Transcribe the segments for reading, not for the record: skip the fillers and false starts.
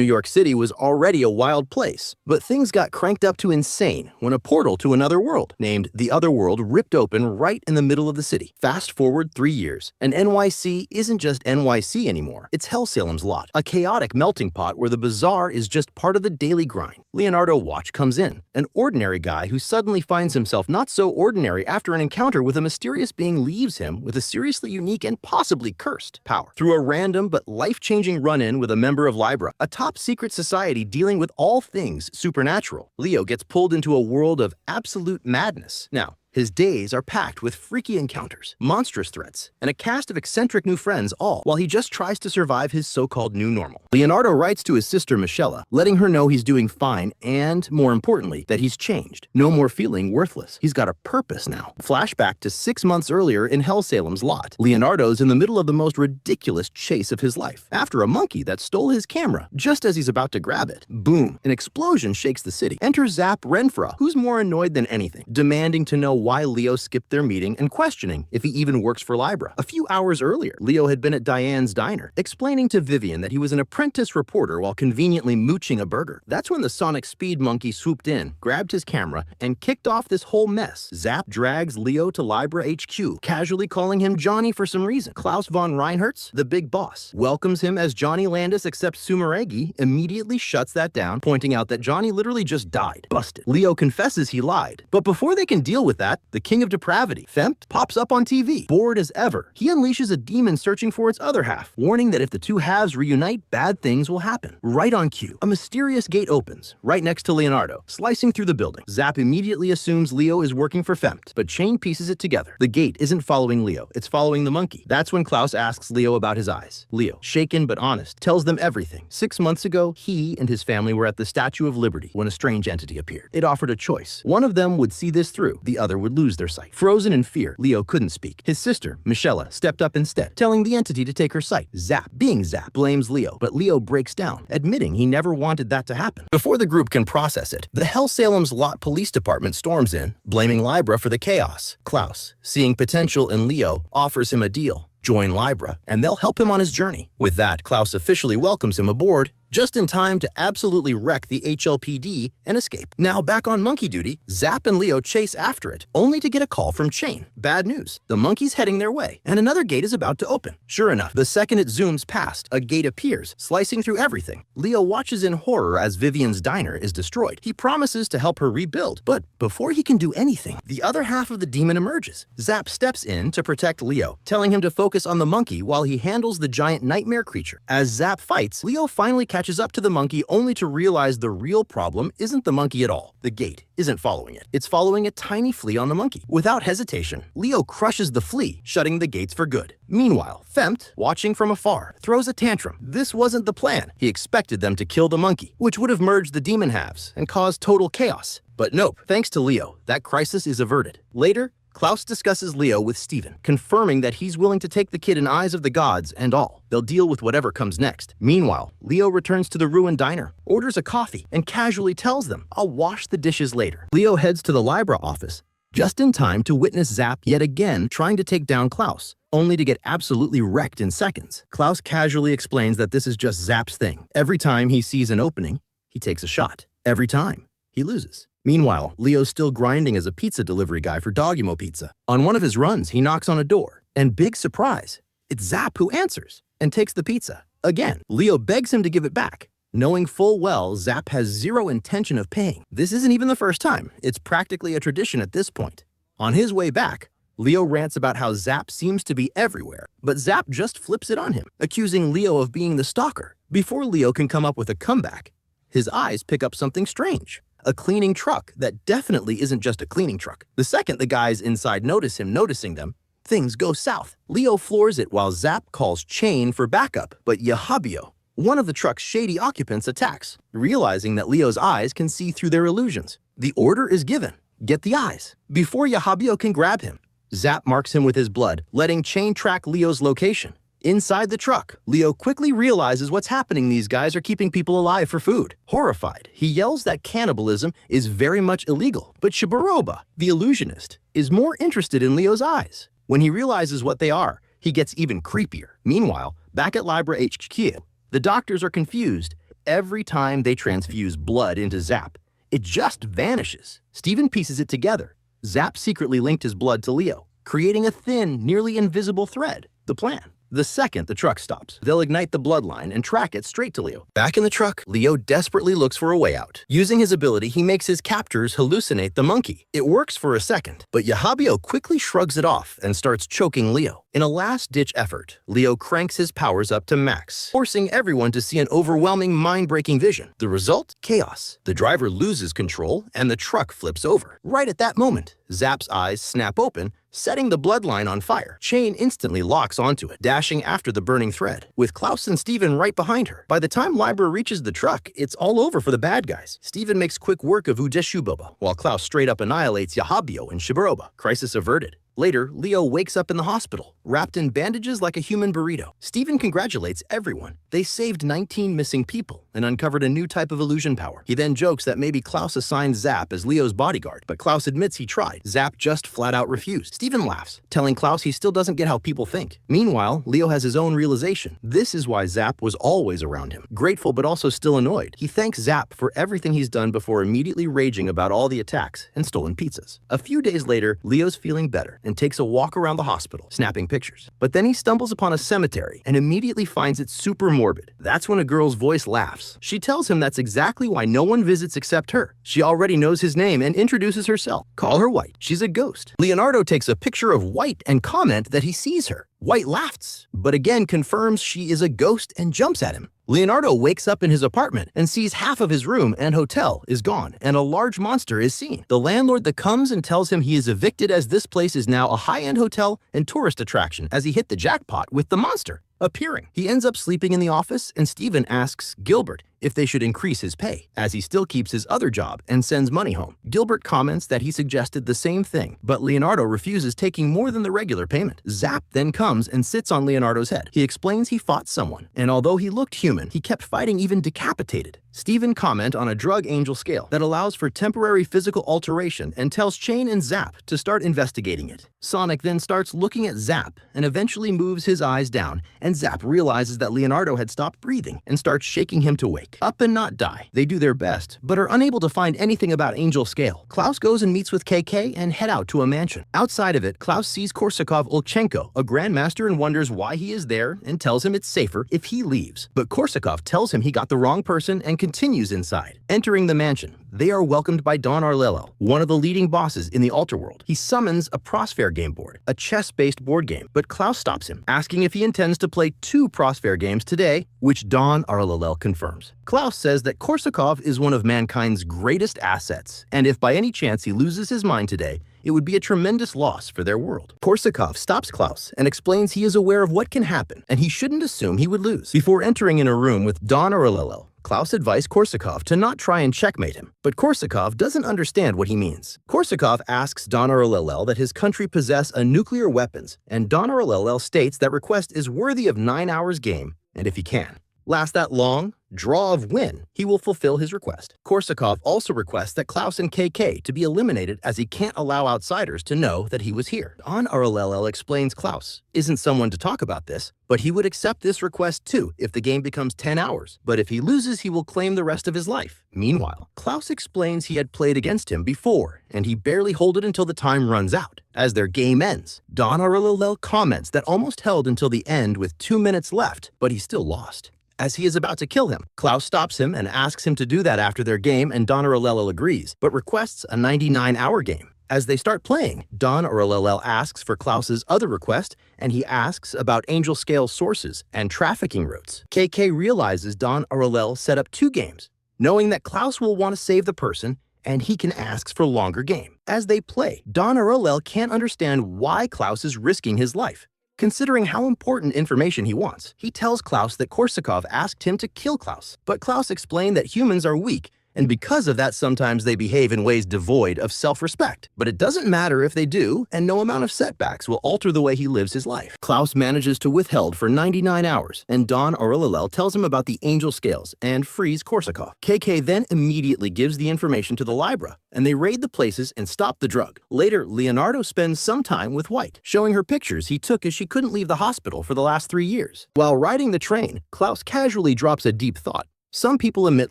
New York City was already a wild place, but things got cranked up to insane when a portal to another world, named the Otherworld, ripped open right in the middle of the city. Fast forward 3 years, and NYC isn't just NYC anymore. It's Hellsalem's lot, a chaotic melting pot where the bizarre is just part of the daily grind. Leonardo Watch comes in, an ordinary guy who suddenly finds himself not so ordinary after an encounter with a mysterious being leaves him with a seriously unique and possibly cursed power. Through a random but life-changing run-in with a member of Libra, a top-secret society dealing with all things supernatural, Leo gets pulled into a world of absolute madness. Now, his days are packed with freaky encounters, monstrous threats, and a cast of eccentric new friends, all while he just tries to survive his so-called new normal. Leonardo writes to his sister Michelle, letting her know he's doing fine and, more importantly, that he's changed. No more feeling worthless. He's got a purpose now. Flashback to 6 months earlier in Hellsalem's lot. Leonardo's in the middle of the most ridiculous chase of his life, after a monkey that stole his camera. Just as he's about to grab it, boom, an explosion shakes the city. Enter Zap Renfra, who's more annoyed than anything, demanding to know why Leo skipped their meeting and questioning if he even works for Libra. A few hours earlier, Leo had been at Diane's diner, explaining to Vivian that he was an apprentice reporter while conveniently mooching a burger. That's when the sonic speed monkey swooped in, grabbed his camera, and kicked off this whole mess. Zap drags Leo to Libra HQ, casually calling him Johnny for some reason. Klaus von Reinhardt's, the big boss, welcomes him as Johnny Landis, except Sumeragi immediately shuts that down, pointing out that Johnny literally just died. Busted. Leo confesses he lied, but before they can deal with that, the king of depravity, Fempt, pops up on TV. Bored as ever, he unleashes a demon searching for its other half, warning that if the two halves reunite, bad things will happen. Right on cue, a mysterious gate opens, right next to Leonardo, slicing through the building. Zap immediately assumes Leo is working for Fempt, but Chain pieces it together. The gate isn't following Leo, it's following the monkey. That's when Klaus asks Leo about his eyes. Leo, shaken but honest, tells them everything. 6 months ago, he and his family were at the Statue of Liberty when a strange entity appeared. It offered a choice. One of them would see this through, the other would lose their sight. Frozen in fear, Leo couldn't speak. His sister, Michelle, stepped up instead, telling the entity to take her sight. Zap, being Zap, blames Leo, but Leo breaks down, admitting he never wanted that to happen. Before the group can process it, the Hellsalem's lot police department storms in, blaming Libra for the chaos. Klaus, seeing potential in Leo, offers him a deal. Join Libra, and they'll help him on his journey. With that, Klaus officially welcomes him aboard, just in time to absolutely wreck the HLPD and escape. Now back on monkey duty, Zap and Leo chase after it, only to get a call from Chain. Bad news. The monkey's heading their way, and another gate is about to open. Sure enough, the second it zooms past, a gate appears, slicing through everything. Leo watches in horror as Vivian's diner is destroyed. He promises to help her rebuild, but before he can do anything, the other half of the demon emerges. Zap steps in to protect Leo, telling him to focus on the monkey while he handles the giant nightmare creature. As Zap fights, Leo finally catches up to the monkey, only to realize the real problem isn't the monkey at all. The gate isn't following it. It's following a tiny flea on the monkey. Without hesitation, Leo crushes the flea, shutting the gates for good. Meanwhile, Fempt, watching from afar, throws a tantrum. This wasn't the plan. He expected them to kill the monkey, which would have merged the demon halves and caused total chaos. But nope, thanks to Leo, that crisis is averted. Later, Klaus discusses Leo with Steven, confirming that he's willing to take the kid in Eyes of the Gods and all. They'll deal with whatever comes next. Meanwhile, Leo returns to the ruined diner, orders a coffee, and casually tells them, "I'll wash the dishes later." Leo heads to the Libra office, just in time to witness Zap yet again trying to take down Klaus, only to get absolutely wrecked in seconds. Klaus casually explains that this is just Zap's thing. Every time he sees an opening, he takes a shot. Every time, he loses. Meanwhile, Leo's still grinding as a pizza delivery guy for Dogimo Pizza. On one of his runs, he knocks on a door, and big surprise, it's Zap who answers and takes the pizza. Again, Leo begs him to give it back, knowing full well Zap has zero intention of paying. This isn't even the first time. It's practically a tradition at this point. On his way back, Leo rants about how Zap seems to be everywhere, but Zap just flips it on him, accusing Leo of being the stalker. Before Leo can come up with a comeback, his eyes pick up something strange. A cleaning truck that definitely isn't just a cleaning truck. The second the guys inside notice him noticing them, things go south. Leo floors it while Zap calls Chain for backup, but Yahabio, one of the truck's shady occupants, attacks, realizing that Leo's eyes can see through their illusions. The order is given, get the eyes. Before Yahabio can grab him, Zap marks him with his blood, letting Chain track Leo's location. Inside the truck, Leo quickly realizes what's happening. These guys are keeping people alive for food. Horrified, he yells that cannibalism is very much illegal. But Shibaroba, the illusionist, is more interested in Leo's eyes. When he realizes what they are, he gets even creepier. Meanwhile, back at Libra HQ, the doctors are confused. every time they transfuse blood into Zap, it just vanishes. Steven pieces it together. Zap secretly linked his blood to Leo, creating a thin, nearly invisible thread. The plan. The second the truck stops, they'll ignite the bloodline and track it straight to Leo. Back in the truck, Leo desperately looks for a way out. Using his ability, he makes his captors hallucinate the monkey. It works for a second, but Yahabio quickly shrugs it off and starts choking Leo. In a last-ditch effort, Leo cranks his powers up to max, forcing everyone to see an overwhelming, mind-breaking vision. The result? Chaos. The driver loses control, and the truck flips over. Right at that moment, Zap's eyes snap open, setting the bloodline on fire. Chain instantly locks onto it, dashing after the burning thread, with Klaus and Steven right behind her. By the time Libra reaches the truck, it's all over for the bad guys. Steven makes quick work of Udeshuboba, while Klaus straight up annihilates Yahabio and Shiburoba. Crisis averted. Later, Leo wakes up in the hospital, wrapped in bandages like a human burrito. Steven congratulates everyone. They saved 19 missing people and uncovered a new type of illusion power. He then jokes that maybe Klaus assigned Zap as Leo's bodyguard, but Klaus admits he tried. Zap just flat out refused. Steven laughs, telling Klaus he still doesn't get how people think. Meanwhile, Leo has his own realization. This is why Zap was always around him. Grateful but also still annoyed. He thanks Zap for everything he's done before immediately raging about all the attacks and stolen pizzas. A few days later, Leo's feeling better and takes a walk around the hospital, snapping pictures. But then he stumbles upon a cemetery and immediately finds it super morbid. That's when a girl's voice laughs. She tells him that's exactly why no one visits except her. She already knows his name and introduces herself. Call her White. She's a ghost. Leonardo takes a picture of White and comment that he sees her. White laughs, but again confirms she is a ghost and jumps at him. Leonardo wakes up in his apartment and sees half of his room and hotel is gone, and a large monster is seen. The landlord that comes and tells him he is evicted as this place is now a high-end hotel and tourist attraction as he hit the jackpot with the monster appearing. He ends up sleeping in the office, and Steven asks Gilbert if they should increase his pay, as he still keeps his other job and sends money home. Gilbert comments that he suggested the same thing, but Leonardo refuses, taking more than the regular payment. Zap then comes and sits on Leonardo's head. He explains he fought someone, and although he looked human, he kept fighting even decapitated. Steven comment on a drug angel scale that allows for temporary physical alteration and tells Chain and Zap to start investigating it. Sonic then starts looking at Zap and eventually moves his eyes down, and Zap realizes that Leonardo had stopped breathing and starts shaking him to wake up and not die. They do their best, but are unable to find anything about Angel Scale. Klaus goes and meets with KK and head out to a mansion. Outside of it, Klaus sees Korsakov Olchenko, a grandmaster, and wonders why he is there and tells him it's safer if he leaves. But Korsakov tells him he got the wrong person and continues inside. Entering the mansion, they are welcomed by Don Arlello, one of the leading bosses in the Otherworld. He summons a Prosfair game board, a chess-based board game, but Klaus stops him, asking if he intends to play 2 Prosfair games today, which Don Arlello confirms. Klaus says that Korsakov is one of mankind's greatest assets, and if by any chance he loses his mind today, it would be a tremendous loss for their world. Korsakov stops Klaus and explains he is aware of what can happen, and he shouldn't assume he would lose. Before entering in a room with Don Arlello, Klaus advised Korsakov to not try and checkmate him, but Korsakov doesn't understand what he means. Korsakov asks Don Arlello that his country possess a nuclear weapons, and Don Arlello states that request is worthy of 9 hours game, and if he can last that long, draw of win, he will fulfill his request. Korsakov also requests that Klaus and KK to be eliminated as he can't allow outsiders to know that he was here. Don Arlello explains Klaus isn't someone to talk about this, but he would accept this request too if the game becomes 10 hours. But if he loses, he will claim the rest of his life. Meanwhile, Klaus explains he had played against him before, and he barely hold it until the time runs out. As their game ends, Don Arlello comments that almost held until the end with 2 minutes left, but he still lost. As he is about to kill him, Klaus stops him and asks him to do that after their game, and Don Arlello agrees, but requests a 99-hour game. As they start playing, Don Arlello asks for Klaus's other request, and he asks about Angel Scale sources and trafficking routes. KK realizes Don Arlello set up 2 games, knowing that Klaus will want to save the person, and he can ask for longer game. As they play, Don Arlello can't understand why Klaus is risking his life, considering how important information he wants. He tells Klaus that Korsakov asked him to kill Klaus, but Klaus explained that humans are weak, and because of that sometimes they behave in ways devoid of self-respect. But it doesn't matter if they do, and no amount of setbacks will alter the way he lives his life. Klaus manages to withheld for 99 hours, and Don Arlello tells him about the Angel Scales and frees Korsakov. KK then immediately gives the information to the Libra, and they raid the places and stop the drug. Later, Leonardo spends some time with White, showing her pictures he took as she couldn't leave the hospital for the last 3 years. While riding the train, Klaus casually drops a deep thought. Some people emit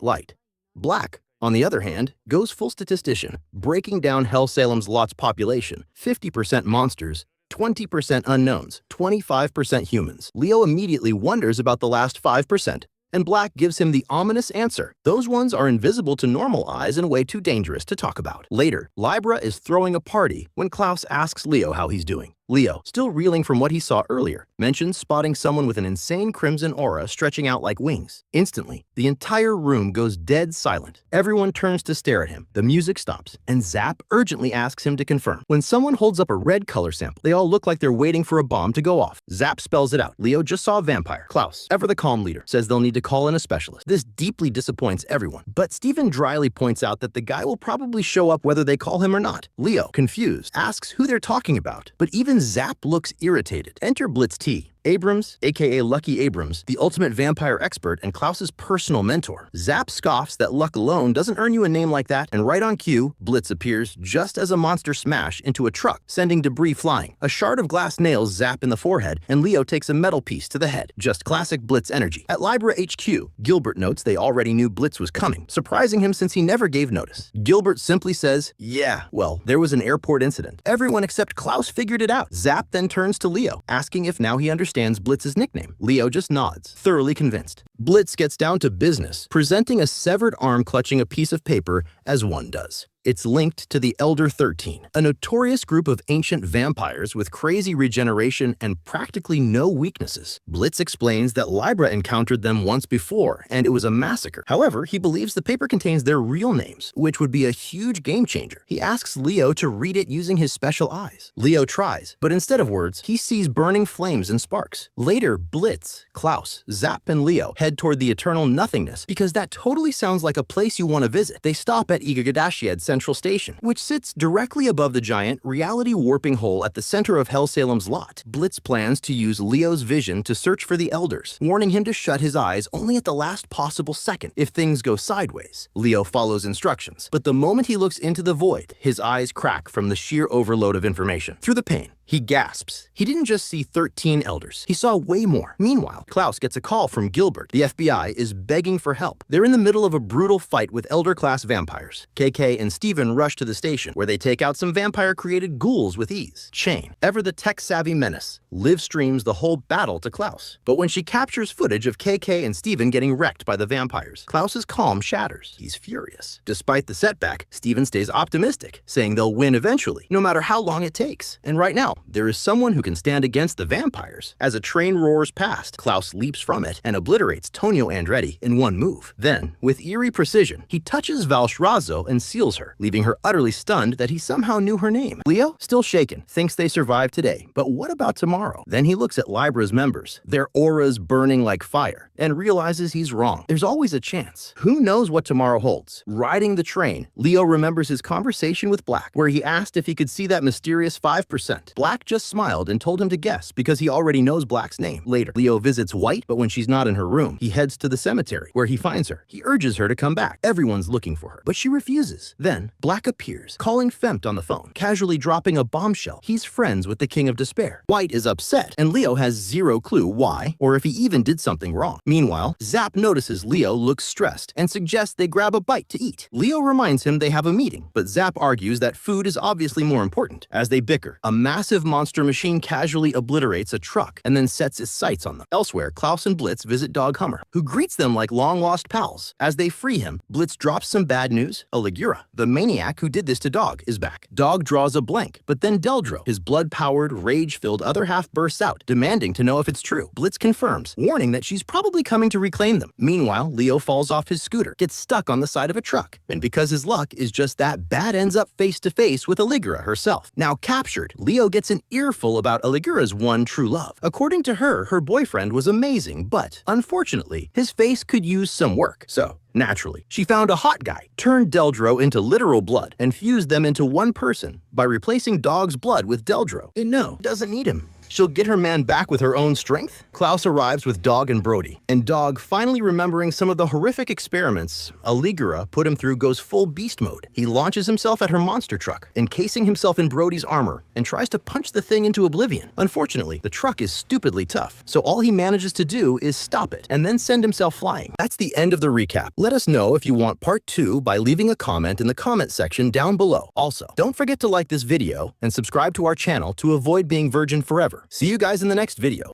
light. Black, on the other hand, goes full statistician, breaking down Hellsalem's lot's population: 50% monsters, 20% unknowns, 25% humans. Leo immediately wonders about the last 5%, and Black gives him the ominous answer: those ones are invisible to normal eyes and way too dangerous to talk about. Later, Libra is throwing a party when Klaus asks Leo how he's doing. Leo, still reeling from what he saw earlier, mentions spotting someone with an insane crimson aura stretching out like wings. Instantly, the entire room goes dead silent. Everyone turns to stare at him. The music stops, and Zap urgently asks him to confirm. When someone holds up a red color sample, they all look like they're waiting for a bomb to go off. Zap spells it out. Leo just saw a vampire. Klaus, ever the calm leader, says they'll need to call in a specialist. This deeply disappoints everyone, but Steven dryly points out that the guy will probably show up whether they call him or not. Leo, confused, asks who they're talking about, but even Zap looks irritated. Enter Blitz T. Abrams, aka Lucky Abrams, the ultimate vampire expert and Klaus's personal mentor. Zap scoffs that luck alone doesn't earn you a name like that, and right on cue, Blitz appears just as a monster smash into a truck, sending debris flying. A shard of glass nails Zap in the forehead, and Leo takes a metal piece to the head. Just classic Blitz energy. At Libra HQ, Gilbert notes they already knew Blitz was coming, surprising him since he never gave notice. Gilbert simply says, "Yeah, well, there was an airport incident. Everyone except Klaus figured it out." Zap then turns to Leo, asking if now he understands Blitz's nickname. Leo just nods, thoroughly convinced. Blitz gets down to business, presenting a severed arm clutching a piece of paper as one does. It's linked to the Elder 13, a notorious group of ancient vampires with crazy regeneration and practically no weaknesses. Blitz explains that Libra encountered them once before, and it was a massacre. However, he believes the paper contains their real names, which would be a huge game changer. He asks Leo to read it using his special eyes. Leo tries, but instead of words, he sees burning flames and sparks. Later, Blitz, Klaus, Zap, and Leo head toward the eternal nothingness because that totally sounds like a place you want to visit. They stop at Igadashiad Central Station, which sits directly above the giant reality warping hole at the center of Hellsalem's lot. Blitz plans to use Leo's vision to search for the elders, warning him to shut his eyes only at the last possible second if things go sideways. Leo follows instructions, but the moment he looks into the void, his eyes crack from the sheer overload of information. Through the pain, he gasps. He didn't just see 13 elders. He saw way more. Meanwhile, Klaus gets a call from Gilbert. The FBI is begging for help. They're in the middle of a brutal fight with elder-class vampires. KK and Steven rush to the station, where they take out some vampire-created ghouls with ease. Chain, ever the tech-savvy menace, live streams the whole battle to Klaus. But when she captures footage of KK and Steven getting wrecked by the vampires, Klaus's calm shatters. He's furious. Despite the setback, Steven stays optimistic, saying they'll win eventually, no matter how long it takes. And right now, there is someone who can stand against the vampires. As a train roars past, Klaus leaps from it and obliterates Tonio Andretti in one move. Then, with eerie precision, he touches Valshrazo and seals her, leaving her utterly stunned that he somehow knew her name. Leo, still shaken, thinks they survived today, but what about tomorrow? Then he looks at Libra's members, their auras burning like fire, and realizes he's wrong. There's always a chance. Who knows what tomorrow holds? Riding the train, Leo remembers his conversation with Black, where he asked if he could see that mysterious 5%. Black just smiled and told him to guess because he already knows Black's name. Later, Leo visits White, but when she's not in her room, he heads to the cemetery, where he finds her. He urges her to come back. Everyone's looking for her, but she refuses. Then, Black appears, calling Fempt on the phone, casually dropping a bombshell. He's friends with the King of Despair. White is upset, and Leo has zero clue why, or if he even did something wrong. Meanwhile, Zap notices Leo looks stressed and suggests they grab a bite to eat. Leo reminds him they have a meeting, but Zap argues that food is obviously more important. As they bicker, a massive monster machine casually obliterates a truck and then sets its sights on them. Elsewhere, Klaus and Blitz visit Dog Hummer, who greets them like long-lost pals. As they free him, Blitz drops some bad news. Aligera, the maniac who did this to Dog, is back. Dog draws a blank, but then Deldro, his blood-powered, rage-filled other half, bursts out, demanding to know if it's true. Blitz confirms, warning that she's probably coming to reclaim them. Meanwhile, Leo falls off his scooter, gets stuck on the side of a truck, and because his luck is just that bad, ends up face-to-face with Aligera herself. Now captured, Leo gets an earful about Aligera's one true love. According to her, her boyfriend was amazing, but unfortunately, his face could use some work. So, naturally, she found a hot guy, turned Deldro into literal blood, and fused them into one person by replacing Dog's blood with Deldro. And no, doesn't need him. she'll get her man back with her own strength? Klaus arrives with Dog and Brody, and Dog, finally remembering some of the horrific experiments Aligera put him through, goes full beast mode. He launches himself at her monster truck, encasing himself in Brody's armor, and tries to punch the thing into oblivion. Unfortunately, the truck is stupidly tough, so all he manages to do is stop it, and then send himself flying. That's the end of the recap. Let us know if you want part 2 by leaving a comment in the comment section down below. Also, don't forget to like this video and subscribe to our channel to avoid being virgin forever. See you guys in the next video.